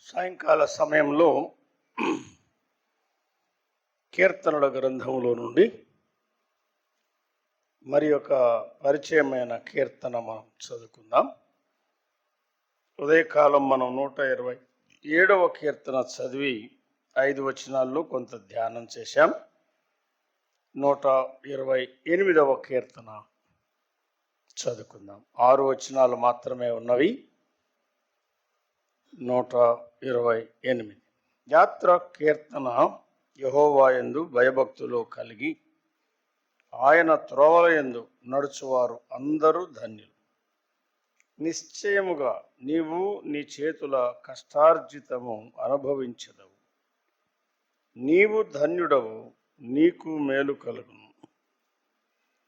సాయంకాల సమయంలో కీర్తనల గ్రంథంలో నుండి మరి ఒక పరిచయమైన కీర్తన మనం చదువుకుందాం. ఉదయకాలం మనం 127వ కీర్తన చదివి 5 వచనాల్లో కొంత ధ్యానం చేశాం. 128వ కీర్తన చదువుకుందాం. 6 వచనాలు మాత్రమే ఉన్నవి. 128 యాత్ర కీర్తన. యెహోవాయందు భయభక్తులు కలిగి ఆయన త్రోవలయందు నడుచువారు అందరూ ధన్యులు. నిశ్చయముగా నీవు నీ చేతుల కష్టార్జితము అనుభవించదవు. నీవు ధన్యుడవు, నీకు మేలు కలుగును.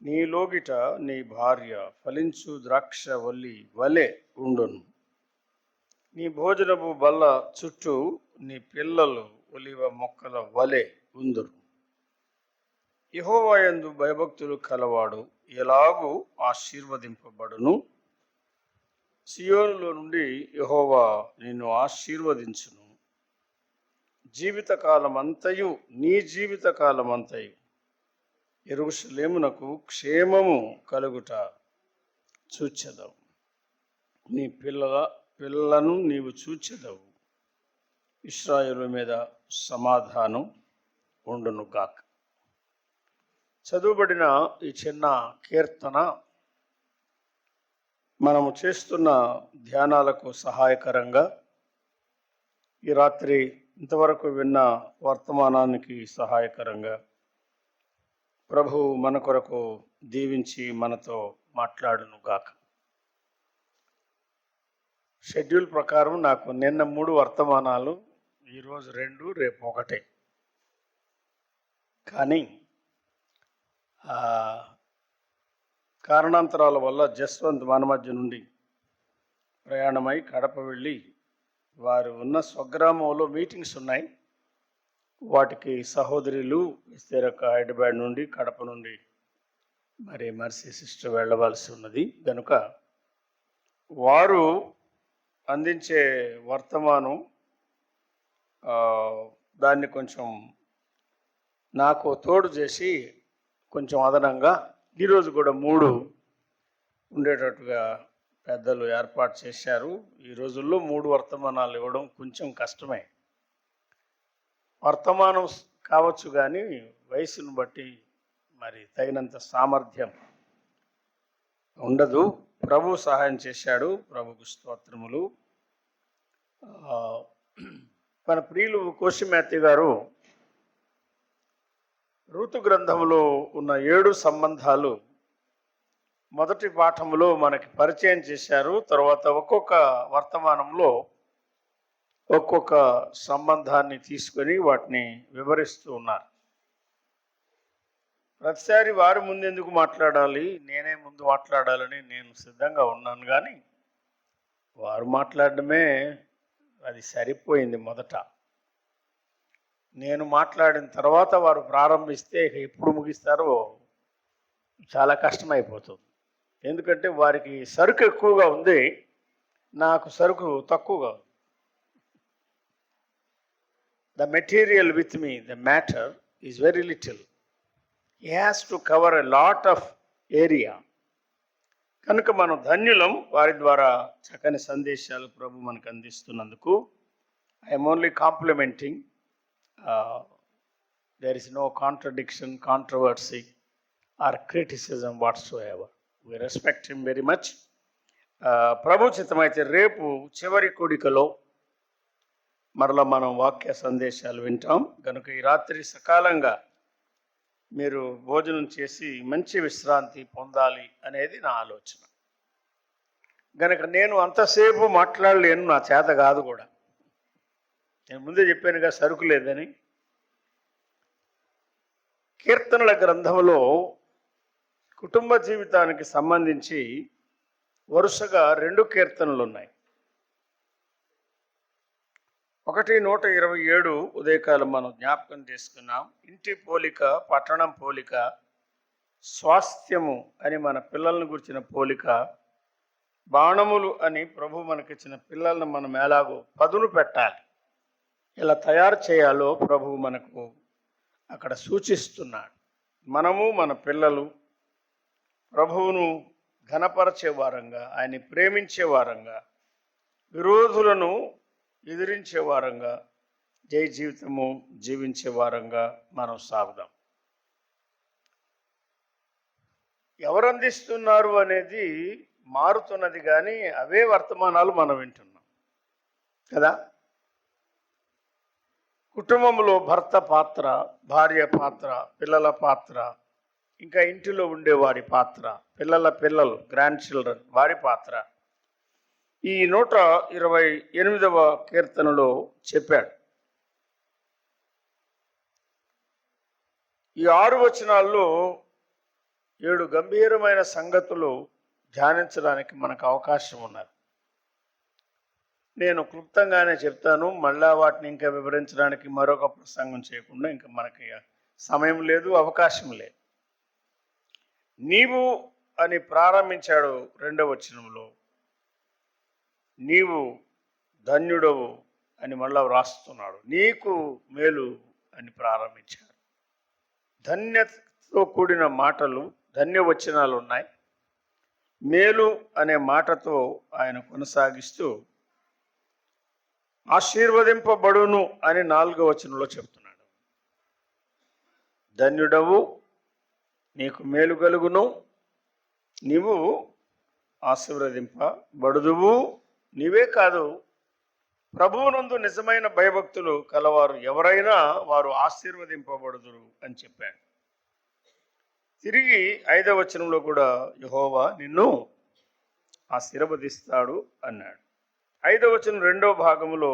నీలోగిట నీ భార్య ఫలించు ద్రాక్షవల్లి వలె ఉండును. నీ భోజనపు బల్ల చుట్టూ నీ పిల్లలు ఒలివ మొక్కల వలె ఉందురు. యెహోవాయందు భయభక్తులు కలవాడు ఎలాగూ ఆశీర్వదింపబడును. సియోనులో నుండి యెహోవా నిన్ను ఆశీర్వదించును. జీవితకాలమంతయు నీ జీవితకాలమంతయు యెరూషలేమునకు క్షేమము కలుగుట చూచెదవు. నీ పిల్లలను నీవు చూచెదవు. ఇశ్రాయేలు మీద సమాధానం ఉండును గాక. చదువుబడిన ఈ చిన్న కీర్తన మనము చేస్తున్న ధ్యానాలకు సహాయకరంగా, ఈ రాత్రి ఇంతవరకు విన్న వర్తమానానికి సహాయకరంగా ప్రభువు మన కొరకు దీవించి మనతో మాట్లాడును గాక. షెడ్యూల్ ప్రకారం నాకు నిన్న 3 వర్తమానాలు, ఈరోజు 2, రేపు 1. కానీ కారణాంతరాల వల్ల జస్వంత్ మన మధ్య నుండి ప్రయాణమై కడప వెళ్ళి వారు ఉన్న స్వగ్రామంలో మీటింగ్స్ ఉన్నాయి. వాటికి సహోదరులు ఇస్తేరక హైదరాబాద్ నుండి, కడప నుండి మరి మర్సీ సిస్టర్ వెళ్ళవలసి ఉన్నది. కనుక వారు అందించే వర్తమానం దాన్ని కొంచెం నాకు తోడు చేసి కొంచెం అదనంగా ఈరోజు కూడా 3 ఉండేటట్టుగా పెద్దలు ఏర్పాటు చేశారు. ఈ రోజుల్లో 3 వర్తమానాలు ఇవ్వడం కొంచెం కష్టమే. వర్తమానం కావచ్చు కానీ వయసును బట్టి మరి తగినంత సామర్థ్యం ఉండదు. ప్రభు సహాయం చేశాడు. ప్రభుకు స్తోత్రములు. మన ప్రియులు కోశిమాతి గారు ఋతు గ్రంథంలో ఉన్న 7 సంబంధాలు మొదటి పాఠంలో మనకి పరిచయం చేశారు. తర్వాత ఒక్కొక్క వర్తమానంలో ఒక్కొక్క సంబంధాన్ని తీసుకొని వాటిని వివరిస్తూ ఉన్నారు. ప్రతిసారి వారి ముందెందుకు మాట్లాడాలి, నేనే ముందు మాట్లాడాలని నేను సిద్ధంగా ఉన్నాను. కానీ వారు మాట్లాడడమే అది సరిపోయింది. మొదట నేను మాట్లాడిన తర్వాత వారు ప్రారంభిస్తే ఎప్పుడు ముగిస్తారో చాలా కష్టమైపోతుంది. ఎందుకంటే వారికి సరుకు ఎక్కువగా ఉంది, నాకు సరుకు తక్కువగా ఉంది. The material with me, the matter is very little. He has to cover a lot of area. కనుక మనం ధన్యులం వారి ద్వారా చక్కని సందేశాలు ప్రభు మనకు అందిస్తున్నందుకు. I'm only complimenting. there is no contradiction, controversy or criticism whatsoever. We respect him very much. ప్రభు చిత్తమైతే రేపు చివరి కూడికలో మరలా మనం వాక్య సందేశాలు వింటాం. కనుక ఈ రాత్రి సకాలంగా మీరు భోజనం చేసి మంచి విశ్రాంతి పొందాలి అనేది నా ఆలోచన. కనుక నేను అంతసేపు మాట్లాడలేను, నా చేత కాదు కూడా. నేను ముందే చెప్పానుగా సరుకు లేదని. కీర్తనల గ్రంథంలో కుటుంబ జీవితానికి సంబంధించి వరుసగా 2 కీర్తనలు ఉన్నాయి. ఒకటి 127 ఉదయకాలం మనం జ్ఞాపకం చేసుకున్నాం. ఇంటి పోలిక, పట్టణం పోలిక, స్వాస్థ్యము అని మన పిల్లలను గురించిన పోలిక, బాణములు అని ప్రభు మనకిచ్చిన పిల్లలను మనం ఎలాగో పదును పెట్టాలి. ఎలా తయారు చేయాలో ప్రభువు మనకు అక్కడ సూచిస్తున్నాడు. మనము మన పిల్లలు ప్రభువును ఘనపరచే వారంగా, ఆయన్ని ప్రేమించే వారంగా, విరోధులను ఎదిరించే వారంగా, జయ జీవితము జీవించే వారంగా మనం సాగుదాం. ఎవరు అందిస్తున్నారు అనేది మారుతున్నది, కానీ అవే వర్తమానాలు మనం వింటున్నాం కదా. కుటుంబంలో భర్త పాత్ర, భార్య పాత్ర, పిల్లల పాత్ర, ఇంకా ఇంటిలో ఉండే వారి పాత్ర, పిల్లలు, గ్రాండ్ చిల్డ్రన్ వారి పాత్ర ఈ 128వ కీర్తనలో చెప్పాడు. ఈ 6 వచనాల్లో 7 గంభీరమైన సంగతులు ధ్యానించడానికి మనకు అవకాశం ఉన్నది. నేను క్లుప్తంగానే చెప్తాను, మళ్ళా వాటిని ఇంకా వివరించడానికి మరొక ప్రసంగం చేయకుండా ఇంకా మనకి సమయం లేదు, అవకాశం లేదు. నీవు అని ప్రారంభించాడు 2వ వచనంలో, నీవు ధన్యుడవు అని మళ్ళా వ్రాస్తున్నాడు. నీకు మేలు అని ప్రారంభించాడు. ధన్యతతో కూడిన మాటలు, ధన్యవచనాలు ఉన్నాయి. మేలు అనే మాటతో ఆయన కొనసాగిస్తూ ఆశీర్వదింపబడును అని 4వ వచనంలో చెప్తున్నాడు. ధన్యుడవు, నీకు మేలు కలుగును, నీవు ఆశీర్వదింపబడుదువు. నీవే కాదు, ప్రభువునందు నిజమైన భయభక్తులు కలవారు ఎవరైనా వారు ఆశీర్వదింపబడుదురు అని చెప్పాడు. తిరిగి 5వ వచనంలో కూడా యెహోవా నిన్ను ఆశీర్వదిస్తాడు అన్నాడు. 5వ వచనం 2వ భాగంలో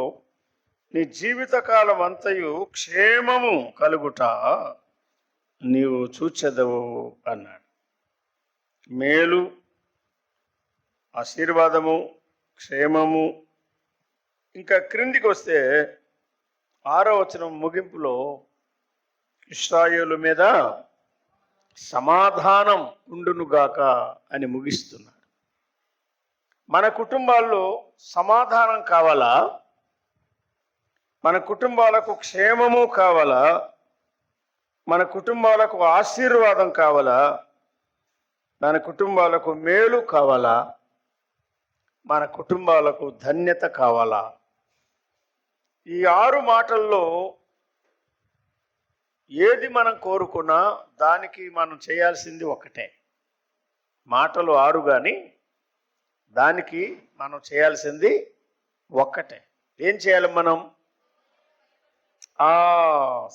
నీ జీవితకాలం అంతయు క్షేమము కలుగుట నీవు చూచెదవు అన్నాడు. మేలు, ఆశీర్వాదము, క్షేమము. ఇంకా క్రిందికి వస్తే 6వ వచనం ముగింపులో ఇశ్రాయేలు మీద సమాధానం ఉండునుగాక అని ముగిస్తున్నాడు. మన కుటుంబాల్లో సమాధానం కావాలా? మన కుటుంబాలకు క్షేమము కావాలా? మన కుటుంబాలకు ఆశీర్వాదం కావాలా? మన కుటుంబాలకు మేలు కావాలా? మన కుటుంబాలకు ధన్యత కావాలా? ఈ 6 మాటల్లో ఏది మనం కోరుకున్నా దానికి మనం చేయాల్సింది ఒకటే. మాటలు 6 కానీ దానికి మనం చేయాల్సింది ఒక్కటే. ఏం చేయాలి మనం?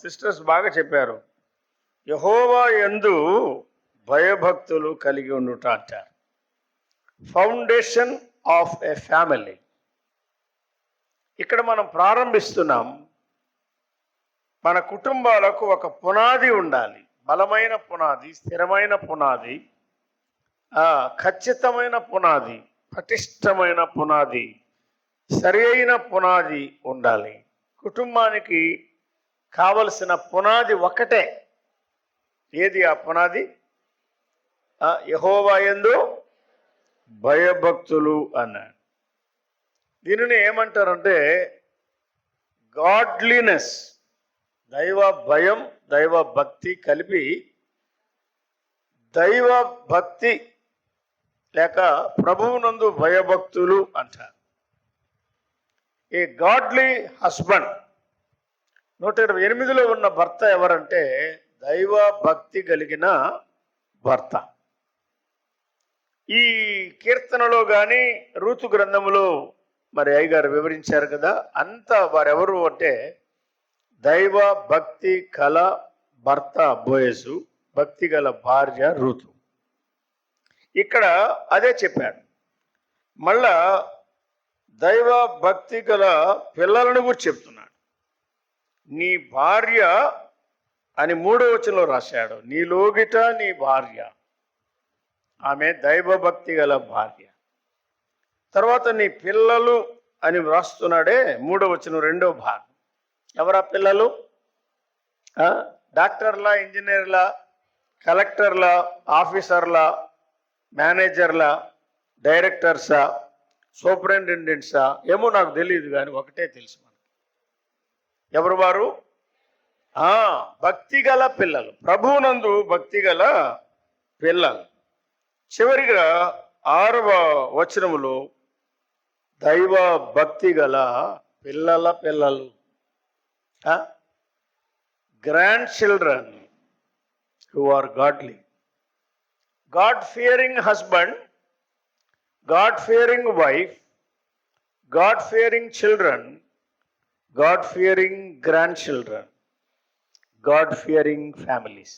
సిస్టర్స్ బాగా చెప్పారు. యెహోవా యందు భయభక్తులు కలిగి ఉండుట అంటారు. Foundation of a family. ఇక్కడ మనం ప్రారంభిస్తున్నాం. మన కుటుంబాలకు ఒక పునాది ఉండాలి. బలమైన పునాది, స్థిరమైన పునాది, ఖచ్చితమైన పునాది, పటిష్టమైన పునాది, సరి అయిన పునాది ఉండాలి. కుటుంబానికి కావలసిన పునాది ఒకటే. ఏది ఆ పునాది? యెహోవా యందు భయభక్తులు అన్నాడు. దీనిని ఏమంటారంటే గాడ్లీనెస్, దైవ భయం, దైవ భక్తి కలిపి దైవ భక్తి లేక ప్రభువునందు భయభక్తులు అంటారు. ఏ గాడ్లీ హస్బెండ్. 128లో ఉన్న భర్త ఎవరంటే దైవ భక్తి కలిగిన భర్త. ఈ కీర్తనలో కానీ రూతు గ్రంథములో మరి అయ్యగారు వివరించారు కదా, అంతా వారెవరు అంటే దైవ భక్తి కల భర్త బోయజు, భక్తి గల భార్య రూతు. ఇక్కడ అదే చెప్పాడు. మళ్ళా దైవ భక్తి గల పిల్లలను కూడా చెప్తున్నాడు. నీ భార్య అని 3వ వచనంలో రాశాడు. నీ లోగిట నీ భార్య, ఆమె దైవభక్తి గల భార్య. తర్వాత నీ పిల్లలు అని వ్రాస్తున్నాడే 3వ వచనం 2వ భాగం. ఎవరా పిల్లలు? డాక్టర్లా, ఇంజనీర్లా, కలెక్టర్లా, ఆఫీసర్లా, మేనేజర్లా, డైరెక్టర్సా, సూపరింటెండెంట్సా, ఏమో నాకు తెలియదు, కానీ ఒకటే తెలుసు మనకి. ఎవరు వారు? భక్తి గల పిల్లలు, ప్రభువునందు భక్తి గల పిల్లలు. చివరిగా 6వ వచనములో దైవ భక్తి గల పిల్లలు, grand children who are godly, God fearing husband, God fearing wife, God fearing children, God fearing grandchildren, God fearing families.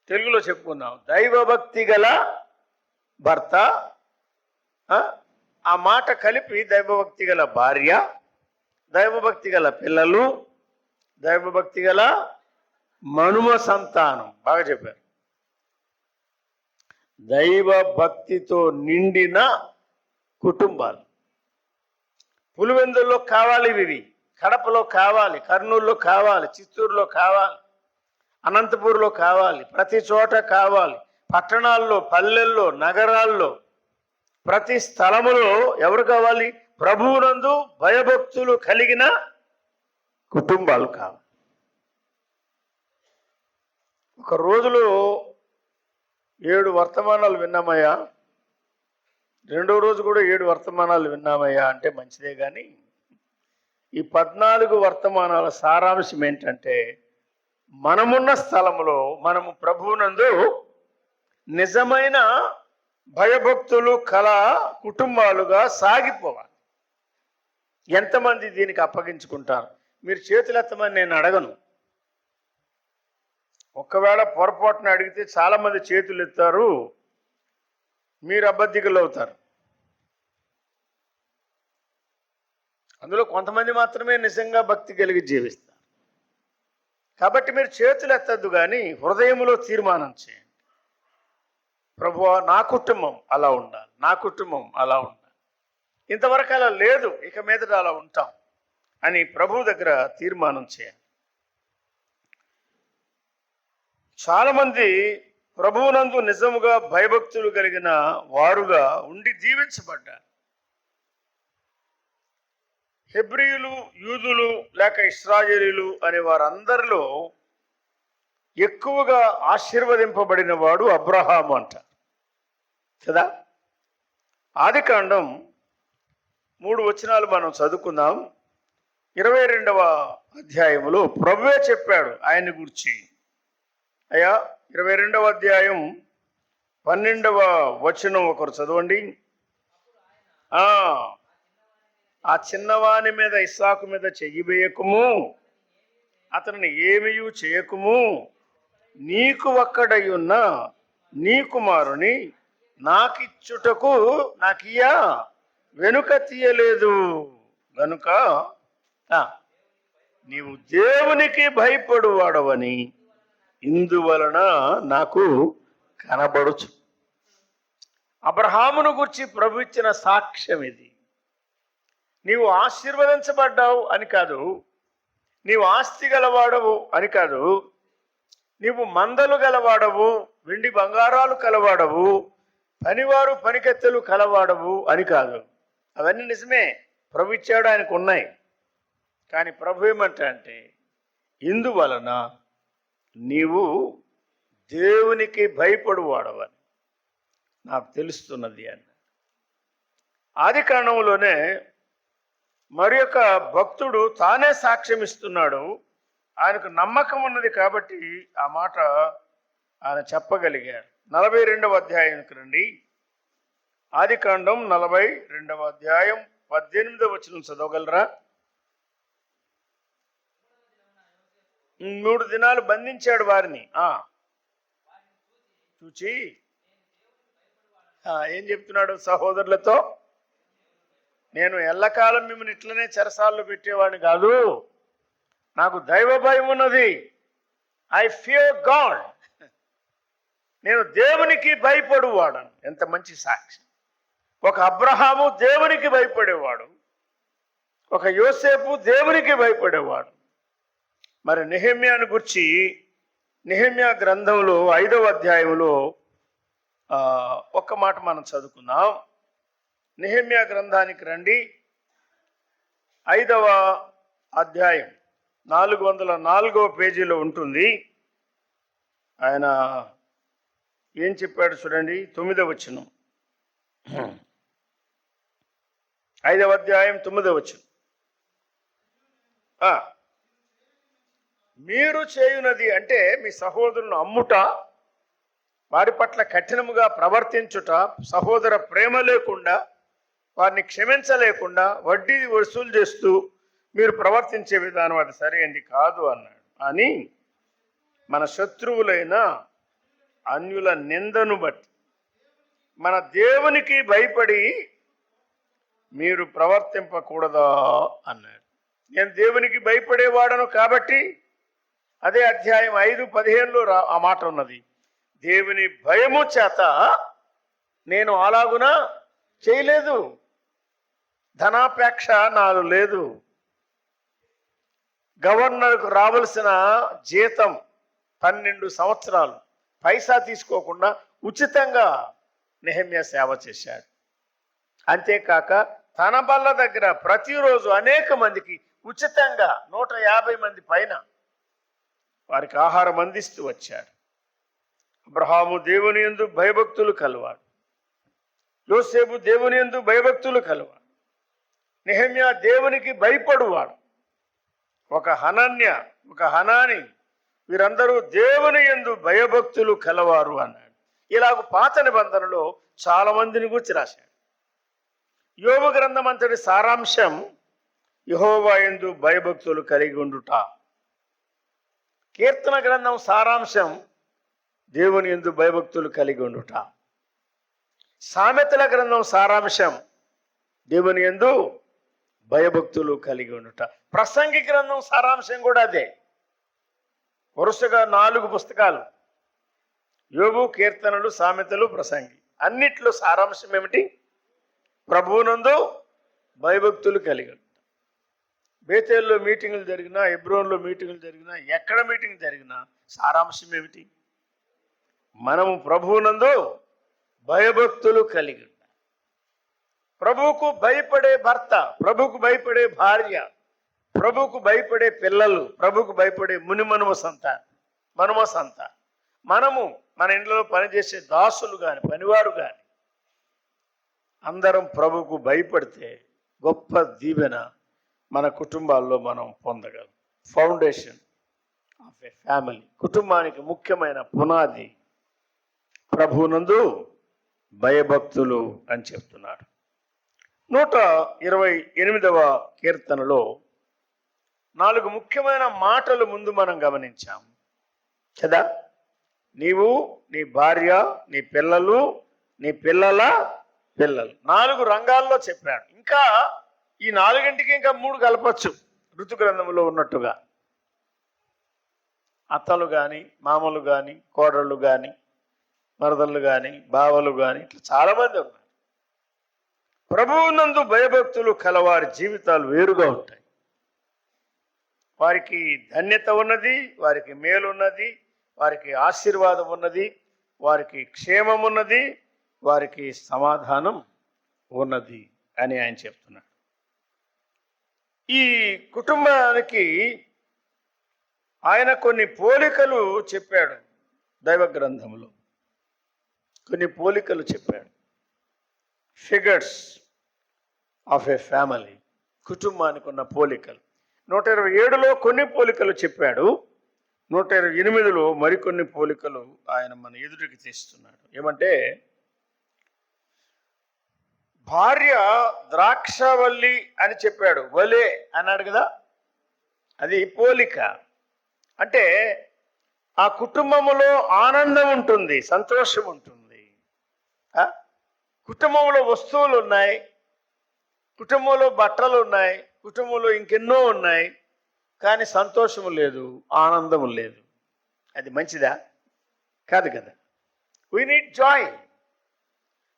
తెలుగులో చెప్పుకుందాం. దైవభక్తి గల భర్త, ఆ మాట కలిపి దైవభక్తి గల భార్య, దైవభక్తి గల పిల్లలు, దైవభక్తి గల మనుమ సంతానం. బాగా చెప్పారు. దైవ భక్తితో నిండిన కుటుంబాలు. పులివెందుల్లో కావాలి, ఇవి కడపలో కావాలి, కర్నూలులో కావాలి, చిత్తూరులో కావాలి, అనంతపూర్లో కావాలి, ప్రతి చోట కావాలి. పట్టణాల్లో, పల్లెల్లో, నగరాల్లో, ప్రతి స్థలములో ఎవరు కావాలి? ప్రభువునందు భయభక్తులు కలిగిన కుటుంబాలు కావాలి. ఒక రోజులో 7 వర్తమానాలు విన్నామయ్యా, రెండో రోజు కూడా 7 వర్తమానాలు విన్నామయ్యా అంటే మంచిదే. కానీ ఈ 14 వర్తమానాల సారాంశం ఏంటంటే, మనమున్న స్థలంలో మనము ప్రభువునందు నిజమైన భయభక్తులు కల కుటుంబాలుగా సాగిపోవాలి. ఎంతమంది దీనికి అప్పగించుకుంటారు? మీరు చేతులు ఎత్తమని నేను అడగను. ఒకవేళ పొరపాటున అడిగితే చాలామంది చేతులు ఎత్తారు, మీరు అబద్ధికులు అవుతారు. అందులో కొంతమంది మాత్రమే నిజంగా భక్తి కలిగి జీవిస్తారు. కాబట్టి మీరు చేతులు ఎత్తద్దు, కానీ హృదయంలో తీర్మానం చేయండి. ప్రభువా, నా కుటుంబం అలా ఉండాలి, నా కుటుంబం అలా ఉండాలి. ఇంతవరకు అలా లేదు, ఇక మీదట అలా ఉంటాం అని ప్రభువు దగ్గర తీర్మానం చేయాలి. చాలామంది ప్రభువునందు నిజముగా భయభక్తులు కలిగిన వారుగా ఉండి దీవించబడ్డారు. హెబ్రీయులు, యూదులు లేక ఇశ్రాయేలీలు అనే వారందరిలో ఎక్కువగా ఆశీర్వదింపబడిన వాడు అబ్రహాము అంటారు కదా. ఆదికాండం 3 వచనాలు మనం చదువుకుందాం. 22వ అధ్యాయములో ప్రభువే చెప్పాడు ఆయన్ని గురించి. అయ్యా, 22వ అధ్యాయం 12వ వచనం ఒకరు చదవండి. ఆ చిన్నవాని మీద, ఇస్సాకు మీద చెయ్యి వేయకుము, అతనిని ఏమీయూ చేయకుము, నీకు ఒక్కడయ్యున్న నీ కుమారుని నాకిచ్చుటకు నాకియ్యా వెనుక తీయలేదు గనుక నీవు దేవునికి భయపడువాడవని ఇందువలన నాకు కనబడుచు. అబ్రహామును గురించి ప్రభు ఇచ్చిన సాక్ష్యం ఇది. నీవు ఆశీర్వదించబడ్డావు అని కాదు, నీవు ఆస్తి గలవాడవు అని కాదు, నీవు మందలు గలవాడవు, వెండి బంగారాలు కలవాడవు, పనివారు పనికెత్తెలు కలవాడవు అని కాదు. అవన్నీ నిజమే, ప్రభు ఇచ్చాడు, ఆయనకు ఉన్నాయి. కానీ ప్రభు ఏమంటే, ఇందువలన నీవు దేవునికి భయపడువాడవని నాకు తెలుస్తున్నది అని. ఆది కాండంలోనే మరి యొక్క భక్తుడు తానే సాక్ష్యం ఇస్తున్నాడు. ఆయనకు నమ్మకం ఉన్నది కాబట్టి ఆ మాట ఆయన చెప్పగలిగాడు. 42వ అధ్యాయానికి రండి. ఆదికాండం 42వ అధ్యాయం 18వ వచనం చదవగలరా? 3 దినాలు బంధించాడు వారిని. చూచి ఏం చెప్తున్నాడు సహోదరులతో? నేను ఎల్లకాలం మిమ్మల్ని ఇట్లనే చెరసాల్లో పెట్టేవాడిని కాదు, నాకు దైవ భయం ఉన్నది. I fear God. నేను దేవునికి భయపడువాడను. ఎంత మంచి సాక్షి! ఒక అబ్రహాము దేవునికి భయపడేవాడు, ఒక యోసేపు దేవునికి భయపడేవాడు. మరి నెహెమ్యాను గురించి నెహెమ్యా గ్రంథంలో 5వ అధ్యాయంలో ఒక్క మాట మనం చదువుకుందాం. నెహెమ్యా గ్రంథానికి రండి. 5వ అధ్యాయం 404వ పేజీలో ఉంటుంది. ఆయన ఏం చెప్పాడు చూడండి. 9వ వచనం, 5వ అధ్యాయం 9వ వచనం. మీరు చేయునది అంటే మీ సహోదరులను అమ్ముట, వారి పట్ల కఠినముగా ప్రవర్తించుట, సహోదర ప్రేమ లేకుండా, వారిని క్షమించలేకుండా, వడ్డీ వసూలు చేస్తూ మీరు ప్రవర్తించే విధానం అది సరైనది కాదు అన్నాడు. అని మన శత్రువులైన అన్యుల నిందను బట్టి మన దేవునికి భయపడి మీరు ప్రవర్తింపకూడదా అన్నాడు. నేను దేవునికి భయపడేవాడను కాబట్టి, అదే అధ్యాయం 5:15లో ఆ మాట ఉన్నది. దేవుని భయము చేత నేను అలాగున చేయలేదు, ధనాపేక్ష నాలో లేదు. గవర్నర్కు రావాల్సిన జీతం 12 సంవత్సరాలు పైసా తీసుకోకుండా ఉచితంగా నెహెమ్యా సేవ చేశాడు. అంతేకాక తన బల్ల దగ్గర ప్రతిరోజు అనేక మందికి ఉచితంగా 150 మంది పైన వారికి ఆహారం అందిస్తూ వచ్చాడు. అబ్రహాము దేవుని యందు భయభక్తులు కలవాడు, యోసేపు దేవుని యందు భయభక్తులు కలవాడు, నెహెమ్యా దేవునికి భయపడువాడు, ఒక హనన్య, ఒక హనాని, వీరందరూ దేవుని యందు భయభక్తులు కలవారు అన్నాడు. ఇలాగ పాత నిబంధనలో చాలా మందిని గురించి రాశాడు. యోబు గ్రంథం అంతటి సారాంశం యెహోవా యందు భయభక్తులు కలిగి ఉండుట. కీర్తన గ్రంథం సారాంశం దేవుని యందు భయభక్తులు కలిగి ఉండుట. సామెతల గ్రంథం సారాంశం దేవుని యందు భయభక్తులు కలిగి ఉండుట. ప్రసంగి గ్రంథం సారాంశం కూడా అదే. వరుసగా 4 పుస్తకాలు, యోబు, కీర్తనలు, సామెతలు, ప్రసంగి. అన్నిట్లో సారాంశం ఏమిటి? ప్రభువునందు భయభక్తులు కలిగి ఉండుట. బేతేల్లో మీటింగులు జరిగినా, హెబ్రోన్లో మీటింగులు జరిగినా, ఎక్కడ మీటింగ్ జరిగినా సారాంశం ఏమిటి? మనము ప్రభువునందు భయభక్తులు కలిగి ఉండాలి. ప్రభువుకు భయపడే భర్త, ప్రభువుకు భయపడే భార్య, ప్రభువుకు భయపడే పిల్లలు, ప్రభువుకు భయపడే మనుమ సంతానం, మనము మన ఇంట్లో పనిచేసే దాసులు కానీ, పనివారు కానీ అందరం ప్రభువుకు భయపడితే గొప్ప దీవెన మన కుటుంబాల్లో మనం పొందగలం. ఫౌండేషన్ ఆఫ్ ఏ ఫ్యామిలీ, కుటుంబానికి ముఖ్యమైన పునాది ప్రభువునందు భయభక్తులు అని చెప్తున్నాడు. 128వ కీర్తనలో 4 ముఖ్యమైన మాటలు ముందు మనం గమనించాం కదా. నీవు, నీ భార్య, నీ పిల్లలు, నీ పిల్లల పిల్లలు, 4 రంగాల్లో చెప్పాడు. ఇంకా ఈ 4ంటికి ఇంకా 3 కలపచ్చు ఋతు గ్రంథంలో ఉన్నట్టుగా. అత్తలు కానీ, మామలు కానీ, కోడళ్ళు కానీ, మరదళ్ళు కానీ, బావలు కానీ, ఇట్లా చాలామంది ఉన్నారు. ప్రభువునందు భయభక్తులు కలవారి జీవితాలు వేరుగా ఉంటాయి. వారికి ధన్యత ఉన్నది, వారికి మేలు ఉన్నది, వారికి ఆశీర్వాదం ఉన్నది, వారికి క్షేమం ఉన్నది, వారికి సమాధానం ఉన్నది అని ఆయన చెప్తున్నాడు. ఈ కుటుంబానికి ఆయన కొన్ని పోలికలు చెప్పాడు. దైవ గ్రంథంలో కొన్ని పోలికలు చెప్పాడు. ఫిగర్స్ ఆఫ్ ఏ ఫ్యామిలీ, కుటుంబానికి ఉన్న పోలికలు. 127లో కొన్ని పోలికలు చెప్పాడు. 128లో మరికొన్ని పోలికలు ఆయన మన ఎదుటికి తీస్తున్నాడు. ఏమంటే, భార్య ద్రాక్షవల్లి అని చెప్పాడు. వలే అన్నాడు కదా, అది పోలిక. అంటే ఆ కుటుంబంలో ఆనందం ఉంటుంది, సంతోషం ఉంటుంది. కుటుంబంలో వస్తువులు ఉన్నాయి, కుటుంబంలో బట్టలు ఉన్నాయి, కుటుంబంలో ఇంకెన్నో ఉన్నాయి, కానీ సంతోషము లేదు, ఆనందము లేదు. అది మంచిదా? కాదు కదా. We need Joy.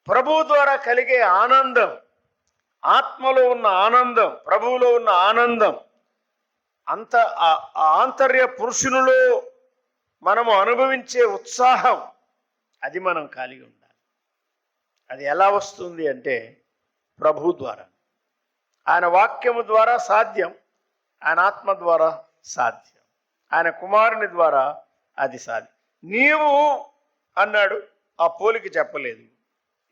ప్రభువు ద్వారా కలిగే ఆనందం, ఆత్మలో ఉన్న ఆనందం, ప్రభువులో ఉన్న ఆనందం, అంత ఆంతర్య పురుషునిలో మనము అనుభవించే ఉత్సాహం, అది మనం కలిగి ఉండాలి. అది ఎలా వస్తుంది అంటే ప్రభు ద్వారా, ఆయన వాక్యము ద్వారా సాధ్యం, ఆయన ఆత్మ ద్వారా సాధ్యం. ఆయన కుమారుని ద్వారా అది సాధ్యం. నీవు అన్నాడు, ఆ పోలిక చెప్పలేదు.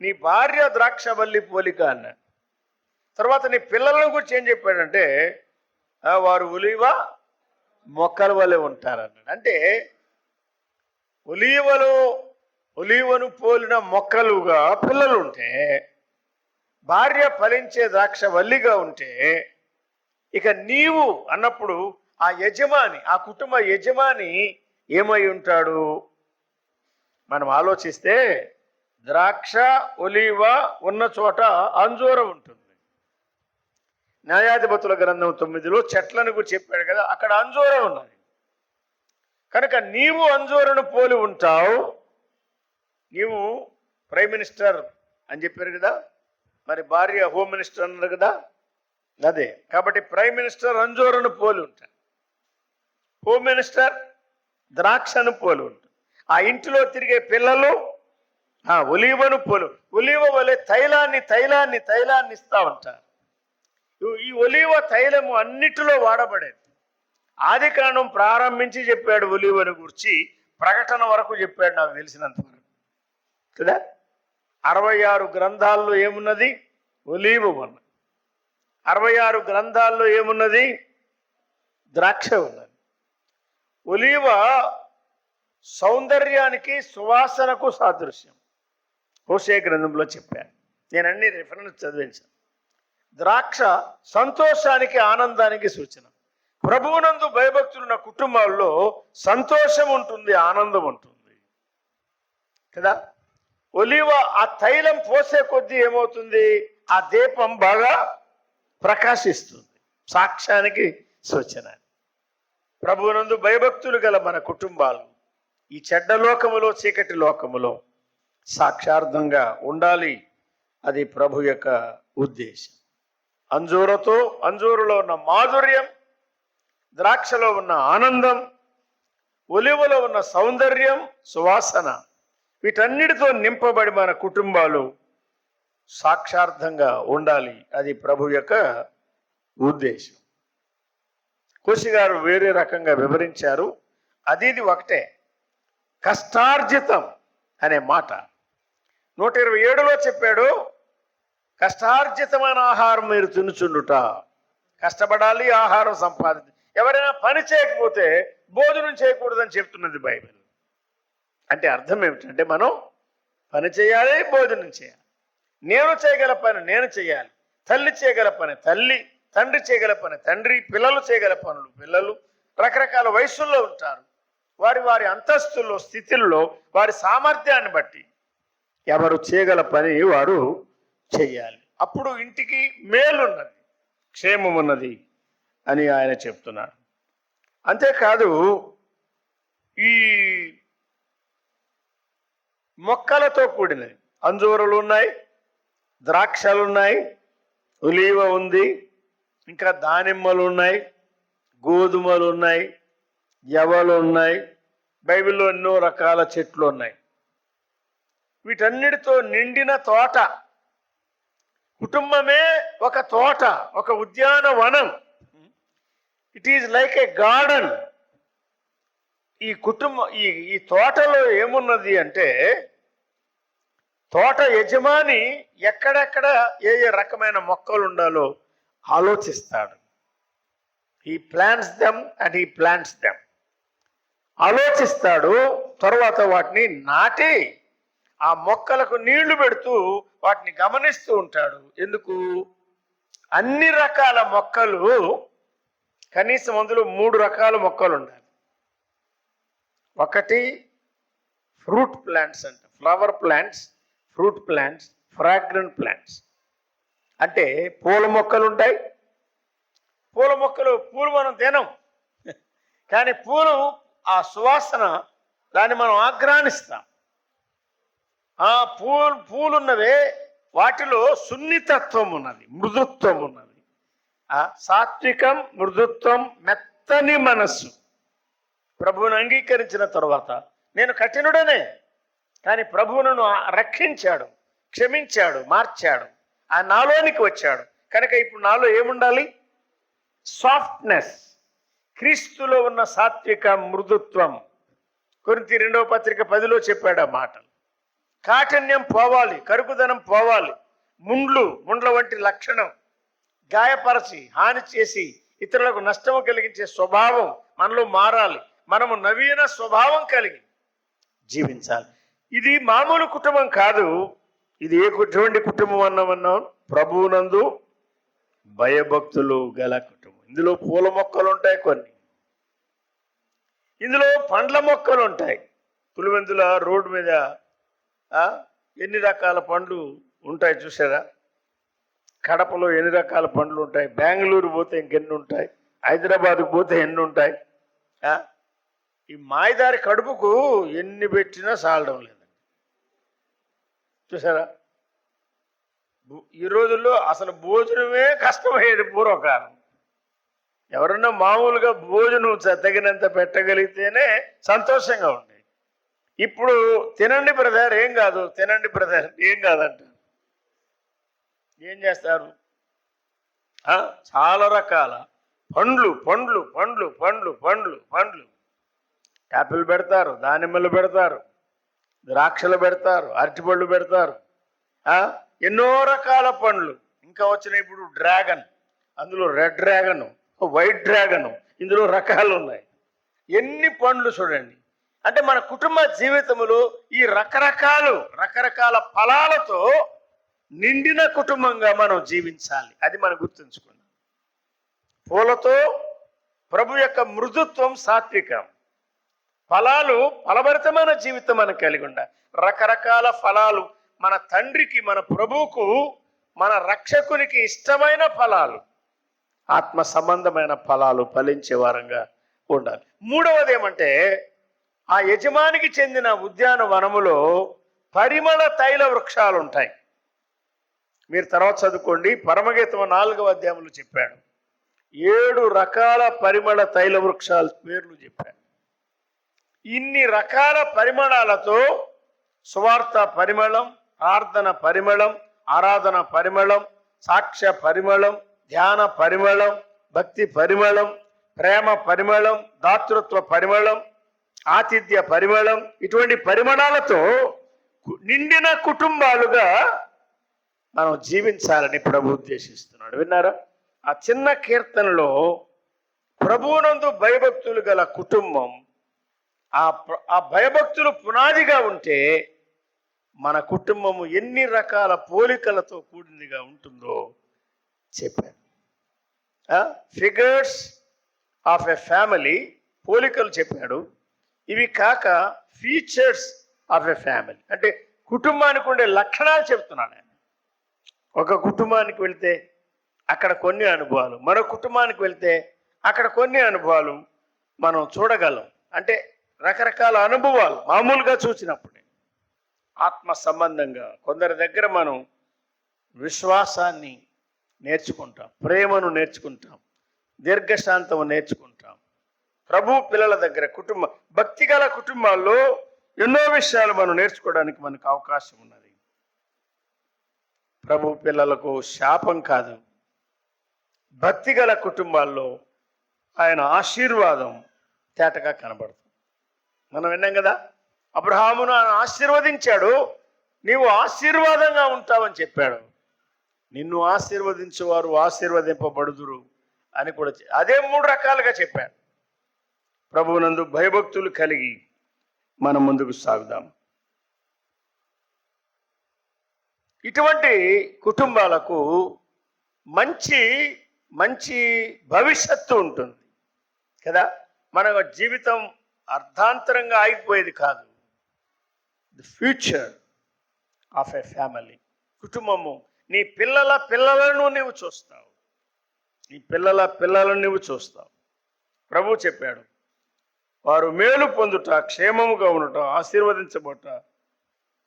నీ భార్య ద్రాక్షవల్లి పోలిక అన్నాడు. తర్వాత నీ పిల్లలను గురించి ఏం చెప్పాడంటే వారు ఒలీవ మొక్కల వలె ఉంటారన్నాడు. అంటే ఒలీవను పోలిన మొక్కలుగా పిల్లలు ఉంటే, భార్య ఫలించే ద్రాక్షవల్లిగా ఉంటే, ఇక నీవు అన్నప్పుడు ఆ యజమాని, ఆ కుటుంబ యజమాని ఏమై ఉంటాడు? మనం ఆలోచిస్తే ద్రాక్ష ఒలీవ ఉన్న చోట అంజూరం ఉంటుంది. న్యాయాధిపతుల గ్రంథం 9లో చెట్లను గురించి చెప్పాడు కదా, అక్కడ అంజూరం ఉన్నది. కనుక నీవు అంజూరను పోలి ఉంటావు. నీవు ప్రైమ్ మినిస్టర్ అని చెప్పారు కదా, మరి భార్య హోమ్ మినిస్టర్ అన్నారు కదా, అదే. కాబట్టి ప్రైమ్ మినిస్టర్ అంజూరను పోలి ఉంటాడు, హోమ్ మినిస్టర్ ద్రాక్షను పోలి ఉంటాడు. ఆ ఇంటిలో తిరిగే పిల్లలు ఒలీవను పోలు, ఒలీవ వలె తైలాన్ని ఇస్తా ఉంటారు. ఈ ఒలీవ తైలము అన్నిటిలో వాడబడేది. ఆది కాండం ప్రారంభించి చెప్పాడు ఒలీవను గురించి, ప్రకటన వరకు చెప్పాడు నాకు తెలిసినంత వరకు కదా. 66 గ్రంథాల్లో ఏమున్నది? ఒలీవ ఉన్నది. 66 గ్రంథాల్లో ఏమున్నది? ద్రాక్ష ఉన్నది. ఒలీవ సౌందర్యానికి సువాసనకు సాదృశ్యం. హోషేయ గ్రంథంలో చెప్పాను, నేను అన్ని రిఫరెన్స్ చదివించాను. ద్రాక్ష సంతోషానికి ఆనందానికి సూచన. ప్రభువునందు భయభక్తులున్న కుటుంబాల్లో సంతోషం ఉంటుంది, ఆనందం ఉంటుంది కదా. ఒలీవ ఆ తైలం పోసే కొద్దీ ఏమవుతుంది? ఆ దీపం బాగా ప్రకాశిస్తుంది, సాక్ష్యానికి సూచన. ప్రభువునందు భయభక్తులు గల మన కుటుంబాలు ఈ చెడ్డ లోకములో, చీకటి లోకములో సాక్షార్థంగా ఉండాలి. అది ప్రభు యొక్క ఉద్దేశం. అంజూరులో ఉన్న మాధుర్యం, ద్రాక్షలో ఉన్న ఆనందం, ఒలివలో ఉన్న సౌందర్యం, సువాసన, వీటన్నిటితో నింపబడి మన కుటుంబాలు సాక్షార్థంగా ఉండాలి. అది ప్రభు యొక్క ఉద్దేశం. కోసి గారు వేరే రకంగా వివరించారు. అది ఒకటే. కష్టార్జితం అనే మాట 127లో చెప్పాడు. కష్టార్జితమైన ఆహారం మీరు తినుచుండుట. కష్టపడాలి, ఆహారం సంపాదించి. ఎవరైనా పని చేయకపోతే భోజనం చేయకూడదని చెప్తున్నది బైబిల్. అంటే అర్థం ఏమిటంటే మనం పని చేయాలి, భోజనం చేయాలి. నేను చేయగల పని నేను చేయాలి, తల్లి చేయగల పని తల్లి, తండ్రి చేయగల పని తండ్రి, పిల్లలు చేయగల పనులు పిల్లలు. రకరకాల వయసుల్లో ఉంటారు. వారి వారి అంతస్తుల్లో, స్థితిల్లో, వారి సామర్థ్యాన్ని బట్టి ఎవరు చేయగల పని వారు చెయ్యాలి. అప్పుడు ఇంటికి మేలున్నది, క్షేమం ఉన్నది అని ఆయన చెప్తున్నాడు. అంతేకాదు, ఈ మొక్కలతో కూడినది అంజూరులు ఉన్నాయి, ద్రాక్షలు ఉన్నాయి, ఒలీవ ఉంది, ఇంకా దానిమ్మలు ఉన్నాయి, గోధుమలు ఉన్నాయి, యవలు ఉన్నాయి. బైబిల్లో ఎన్నో రకాల చెట్లు ఉన్నాయి. వీటన్నిటితో నిండిన తోట. కుటుంబమే ఒక తోట, ఒక ఉద్యానవనం. It is like A garden. ఈ కుటుంబం ఈ తోటలో ఏమున్నది అంటే, తోట యజమాని ఎక్కడెక్కడ ఏ ఏ రకమైన మొక్కలు ఉండాలో ఆలోచిస్తాడు. He plans them and he plants them. ఆలోచిస్తాడు, తర్వాత వాటిని నాటి ఆ మొక్కలకు నీళ్లు పెడుతూ వాటిని గమనిస్తూ ఉంటాడు. ఎందుకు? అన్ని రకాల మొక్కలు, కనీసం అందులో 3 రకాల మొక్కలు ఉండాలి. ఒకటి ఫ్రూట్ ప్లాంట్స్ అంటే flower plants, fruit plants, fragrant plants. అంటే పూల మొక్కలు ఉంటాయి. పూలు మనం తినం, కానీ పూలు ఆ సువాసన, దాన్ని మనం ఆగ్రానిస్తాం. ఆ పూలున్నవే వాటిలో సున్నితత్వం ఉన్నది, మృదుత్వం ఉన్నది. ఆ సాత్వికం, మృదుత్వం, మెత్తని మనస్సు. ప్రభువును అంగీకరించిన తర్వాత నేను కఠినుడనే, కానీ ప్రభువును రక్షించాడు, క్షమించాడు, మార్చాడు, ఆ నాలోనికి వచ్చాడు. కనుక ఇప్పుడు నాలో ఏముండాలి? సాఫ్ట్నెస్, క్రీస్తులో ఉన్న సాత్విక మృదుత్వం. కొరింథీ 2:10 చెప్పాడు ఆ మాటలు. కాఠిన్యం పోవాలి, కరుకుదనం పోవాలి, ముండ్ల వంటి లక్షణం, గాయపరచి హాని చేసి ఇతరులకు నష్టం కలిగించే స్వభావం మనలో మారాలి. మనము నవీన స్వభావం కలిగి జీవించాలి. ఇది మామూలు కుటుంబం కాదు. ఇది ఎటువంటి కుటుంబం అన్నాం? ప్రభువునందు భయభక్తులు గల కుటుంబం. ఇందులో పూల మొక్కలు ఉంటాయి, కొన్ని ఇందులో పండ్ల మొక్కలు ఉంటాయి. పులివెందుల రోడ్డు మీద ఎన్ని రకాల పండ్లు ఉంటాయి చూసారా? కడపలో ఎన్ని రకాల పండ్లు ఉంటాయి, బెంగళూరు పోతే ఇంకెన్ని ఉంటాయి, హైదరాబాద్కు పోతే ఎన్ని ఉంటాయి. ఈ మాయదారి కడుపుకు ఎన్ని పెట్టినా సాలడం లేదండి. చూసారా? ఈ రోజుల్లో అసలు భోజనమే కష్టమయ్యేది పూర్వకాలం. ఎవరన్నా మామూలుగా భోజనం తగినంత పెట్టగలిగితేనే సంతోషంగా ఉండేది. ఇప్పుడు తినండి బ్రదర్ ఏం కాదు, తినండి బ్రదర్ ఏం కాదంట. ఏం చేస్తారు? చాలా రకాల పండ్లు పండ్లు పండ్లు పండ్లు పండ్లు పండ్లు యాపిల్ పెడతారు, దానిమ్మలు పెడతారు, ద్రాక్షలు పెడతారు, అరటిపళ్ళు పెడతారు, ఎన్నో రకాల పండ్లు. ఇంకా వచ్చిన ఇప్పుడు డ్రాగన్, అందులో రెడ్ డ్రాగన్, వైట్ డ్రాగన్, ఇందులో రకాలు ఉన్నాయి. ఎన్ని పండ్లు చూడండి. అంటే మన కుటుంబ జీవితంలో ఈ రకరకాల ఫలాలతో నిండిన కుటుంబంగా మనం జీవించాలి. అది మనం గుర్తుంచుకున్నాం. పూలతో ప్రభు యొక్క మృదుత్వం, సాత్వికం, ఫలాలు ఫలభరితమైన జీవితం మనం కలిగి ఉండాలి. రకరకాల ఫలాలు మన తండ్రికి, మన ప్రభువుకు, మన రక్షకునికి ఇష్టమైన ఫలాలు, ఆత్మ సంబంధమైన ఫలాలు ఫలించే వారంగా ఉండాలి. మూడవది ఏమంటే, ఆ యజమానికి చెందిన ఉద్యానవనములో పరిమళ తైల వృక్షాలు ఉంటాయి. మీరు తర్వాత చదువుకోండి. పరమగీతం 4వ అధ్యాయంలో చెప్పాడు. 7 రకాల పరిమళ తైల వృక్షాల పేర్లు చెప్పాడు. ఇన్ని రకాల పరిమళాలతో సువార్త పరిమళం, ప్రార్థన పరిమళం, ఆరాధన పరిమళం, సాక్ష్య పరిమళం, ధ్యాన పరిమళం, భక్తి పరిమళం, ప్రేమ పరిమళం, దాతృత్వ పరిమళం, ఆతిథ్య పరిమళం, ఇటువంటి పరిమళాలతో నిండిన కుటుంబాలుగా మనం జీవించాలని ప్రభు ఉద్దేశిస్తున్నాడు. విన్నారా? ఆ చిన్న కీర్తనలో ప్రభువునందు భయభక్తులు గల కుటుంబం, ఆ భయభక్తులు పునాదిగా ఉంటే మన కుటుంబము ఎన్ని రకాల పోలికలతో కూడిందిగా ఉంటుందో చెప్పాను. ఫిగర్స్ ఆఫ్ ఎ ఫ్యామిలీ, పోలికలు చెప్పాడు. ఇవి కాక ఫీచర్స్ ఆఫ్ ఎ ఫ్యామిలీ, అంటే కుటుంబానికి ఉండే లక్షణాలు చెప్తున్నాను ఆయన. ఒక కుటుంబానికి వెళ్తే అక్కడ కొన్ని అనుభవాలు, మరో కుటుంబానికి వెళ్తే అక్కడ కొన్ని అనుభవాలు మనం చూడగలం. అంటే రకరకాల అనుభవాలు మామూలుగా చూసినప్పుడే ఆత్మ సంబంధంగా కొందరి దగ్గర మనం విశ్వాసాన్ని నేర్చుకుంటాం, ప్రేమను నేర్చుకుంటాం, దీర్ఘశాంతం నేర్చుకుంటాం. ప్రభు పిల్లల దగ్గర భక్తి గల కుటుంబాల్లో ఎన్నో విషయాలు మనం నేర్చుకోవడానికి మనకు అవకాశం ఉన్నది. ప్రభు పిల్లలకు శాపం కాదు, భక్తి గల కుటుంబాల్లో ఆయన ఆశీర్వాదం తేటగా కనబడుతుంది. మనం విన్నాం కదా, అబ్రహామును ఆయన ఆశీర్వదించాడు, నీవు ఆశీర్వాదంగా ఉంటావని చెప్పాడు. నిన్ను ఆశీర్వదించేవారు ఆశీర్వదింపబడుదురు అని కూడా అదే 3 రకాలుగా చెప్పాడు. ప్రభువునందు భయభక్తులు కలిగి మనం ముందుకు సాగుదాం. ఇటువంటి కుటుంబాలకు మంచి మంచి భవిష్యత్తు ఉంటుంది కదా. మన జీవితం అర్ధాంతరంగా ఆగిపోయేది కాదు. The future of a family, కుటుంబము. నీ పిల్లలను నీవు చూస్తావు, నీ పిల్లలను నీవు చూస్తావు. ప్రభు చెప్పాడు, వారు మేలు పొందుట, క్షేమముగా ఉండట, ఆశీర్వదించబడట,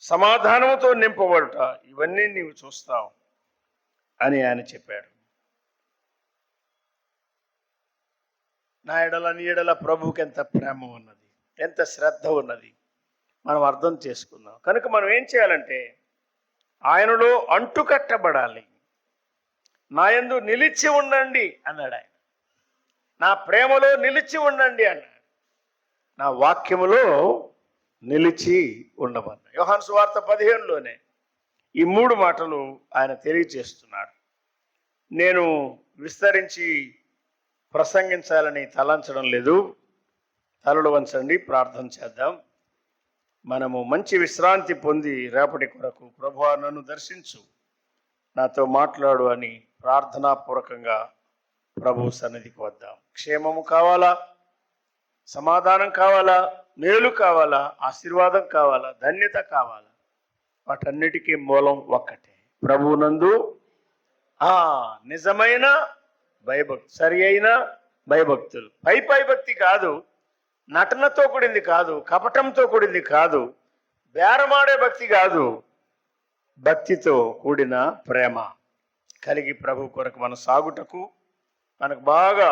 సమాధానముతో నింపబడట, ఇవన్నీ నీవు చూస్తావు అని ఆయన చెప్పాడు. నా ఎడల నీ ఎడల ప్రభువుకి ఎంత ప్రేమ ఉన్నది, ఎంత శ్రద్ధ ఉన్నది మనం అర్థం చేసుకుందాం. కనుక మనం ఏం చేయాలంటే ఆయనలో అంటుకట్టబడాలి. నా యందు నిలిచి ఉండండి అన్నాడు ఆయన. నా ప్రేమలో నిలిచి ఉండండి అన్నాడు. నా వాక్యములో నిలిచి ఉండమన్నాడు. యోహాను సువార్త 15లోనే ఈ 3 మాటలు ఆయన తెలియజేస్తున్నాడు. నేను విస్తరించి ప్రసంగించాలని తలంచడం లేదు. తలలు వంచండి, ప్రార్థన చేద్దాం. మనము మంచి విశ్రాంతి పొంది రేపటి కొరకు ప్రభువా నన్ను దర్శించు, నాతో మాట్లాడు అని ప్రార్థనాపూర్వకంగా ప్రభు సన్నిధికి వద్దాం. క్షేమము కావాలా, సమాధానం కావాలా, మేలు కావాలా, ఆశీర్వాదం కావాలా, ధన్యత కావాలా, వాటన్నిటికీ మూలం ఒక్కటే, ప్రభువునందు నిజమైన భయభక్తి, సరి అయిన భయభక్తులు. పై భక్తి కాదు, నటనతో కూడింది కాదు, కపటంతో కూడింది కాదు, బేరమాడే భక్తి కాదు, భక్తితో కూడిన ప్రేమ కలిగి ప్రభు కొరకు మన సాగుటకు మనకు బాగా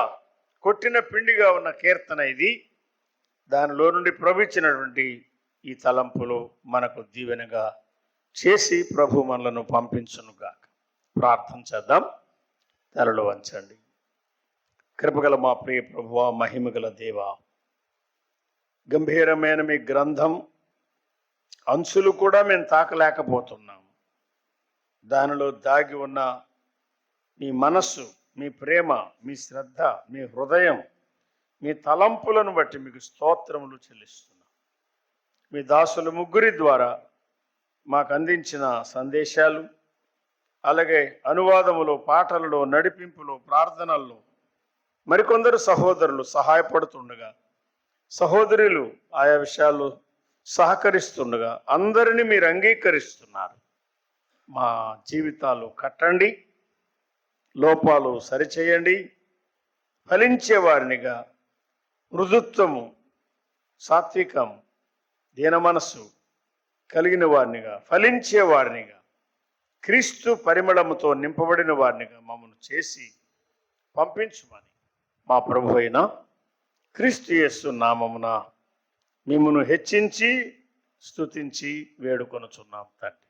కొట్టిన పిండిగా ఉన్న కీర్తన ఇది. దానిలో నుండి ప్రభు ఇచ్చినటువంటి ఈ తలంపులు మనకు దీవెనగా చేసి ప్రభు మనలను పంపించునుగాక. ప్రార్థన చేద్దాం. తలలో వంచండి. కృపగల మా ప్రియ ప్రభువా, మహిమగల దేవా, గంభీరమైన మీ గ్రంథం అంచులు కూడా మేము తాకలేకపోతున్నాం. దానిలో దాగి ఉన్న మీ మనస్సు, మీ ప్రేమ, మీ శ్రద్ధ, మీ హృదయం, మీ తలంపులను బట్టి మీకు స్తోత్రములు చెల్లిస్తున్నాం. మీ దాసులు 3 ద్వారా మాకు అందించిన సందేశాలు, అలాగే అనువాదములో, పాటలలో, నడిపింపులో, ప్రార్థనల్లో మరికొందరు సహోదరులు సహాయపడుతుండగా, సహోదరులు ఆయా విషయాల్లో సహకరిస్తుండగా అందరినీ మీరు అంగీకరిస్తున్నారు. మా జీవితాలు కట్టండి, లోపాలు సరిచేయండి, ఫలించే వారినిగా, మృదుత్వము, సాత్వికం, దీన మనస్సు కలిగిన వారినిగా, ఫలించే వారినిగా, క్రీస్తు పరిమళముతో నింపబడిన వారినిగా మమ్మల్ని చేసి పంపించుమని మా ప్రభు అయిన క్రీస్తు యేసు నామమున మిమ్మును హెచ్చించి స్తుతించి వేడుకొనుచున్నాం తండ్రి.